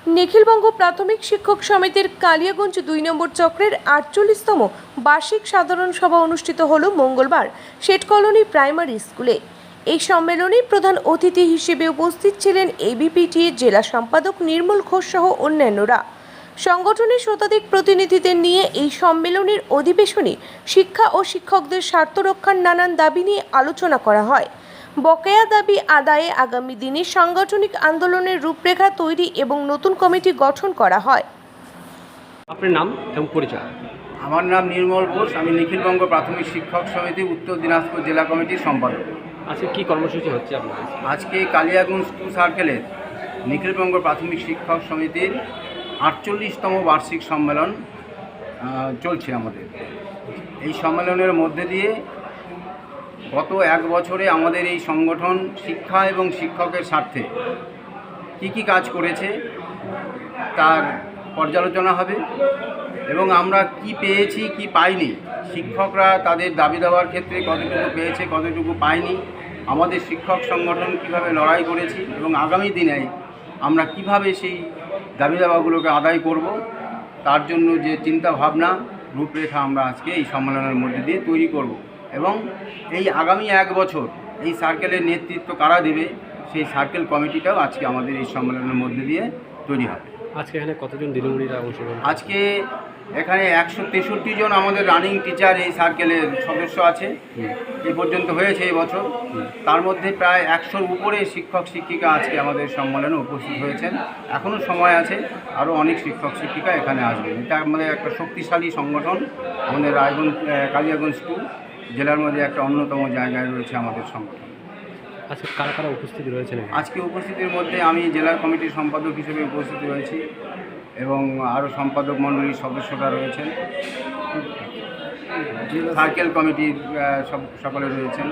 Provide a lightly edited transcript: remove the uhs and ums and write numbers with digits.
নিখিলবঙ্গ প্রাথমিক শিক্ষক সমিতির কালিয়াগঞ্জ ২ নম্বর চক্রের ৪৮তম বার্ষিক সাধারণ সভা অনুষ্ঠিত হল মঙ্গলবার শেঠ কলোনি প্রাইমারি স্কুলে। এই সম্মেলনে প্রধান অতিথি হিসেবে উপস্থিত ছিলেন এবিপিটিএ জেলা সম্পাদক নির্মল ঘোষ সহ অন্যান্যরা। সংগঠনের শতাধিক প্রতিনিধিদের নিয়ে এই সম্মেলনের অধিবেশনে শিক্ষা ও শিক্ষকদের স্বার্থ রক্ষার নানান দাবি নিয়ে আলোচনা করা হয়। বকেয়া দাবি আদায়ে আগামী দিনে সাংগঠনিক আন্দোলনের রূপরেখা তৈরি এবং নতুন কমিটি গঠন করা হয়। আপনার নাম এবং পরিচয়? আমার নাম নির্মল ঘোষ, আমি নিখিলবঙ্গ প্রাথমিক শিক্ষক সমিতি উত্তর দিনাজপুর জেলা কমিটির সম্পাদক। আজকে কি কর্মসূচি হচ্ছে আপনার? আজকে কালিয়াগঞ্জ 2 সার্কেলের নিখিলবঙ্গ প্রাথমিক শিক্ষক সমিতির ৪৮তম বার্ষিক সম্মেলন চলছে আমাদের। এই সম্মেলনের মধ্যে দিয়ে গত 1 বছরে আমাদের এই সংগঠন শিক্ষা এবং শিক্ষকের স্বার্থে কী কাজ করেছে তার পর্যালোচনা হবে এবং আমরা কি পেয়েছি কি পাইনি, শিক্ষকরা তাদের দাবি দেওয়ার ক্ষেত্রে কতটুকু পেয়েছে কতটুকু পায়নি, আমাদের শিক্ষক সংগঠন কিভাবে লড়াই করেছি এবং আগামী দিনে আমরা কিভাবে সেই দাবি দাওয়াগুলোকে আদায় করব তার জন্য যে চিন্তা ভাবনা রূপরেখা আমরা আজকে এই সম্মেলনের মধ্যে দিয়ে তৈরি করব এবং এই আগামী 1 বছর এই সার্কেলের নেতৃত্ব কারা দেবে সেই সার্কেল কমিটিটাও আজকে আমাদের এই সম্মেলনের মধ্যে দিয়ে তৈরি হবে। আজকে এখানে কতজন দিনমজুরিরা অংশগ্রহণ? আজকে এখানে 163 জন আমাদের রানিং টিচার এই সার্কেলের সদস্য আছে, এই পর্যন্ত হয়েছে এই বছর। তার মধ্যে প্রায় 100-র উপরে শিক্ষক শিক্ষিকা আজকে আমাদের সম্মেলনে উপস্থিত হয়েছেন। এখনও সময় আছে, আরও অনেক শিক্ষক শিক্ষিকা এখানে আসবেন। এটা আমাদের একটা শক্তিশালী সংগঠন। আমাদের কালিয়াগঞ্জ 2 জেলার মধ্যে একটা অন্যতম জায়গায় রয়েছে আমাদের সংগঠন। আজকে কারা কারা উপস্থিত রয়েছেন? আজকে উপস্থিতির মধ্যে আমি জেলা কমিটির সম্পাদক হিসেবে উপস্থিত রয়েছি এবং আরও সম্পাদক মণ্ডলীর সদস্যরা রয়েছেন, সার্কেল কমিটির সকলে রয়েছেন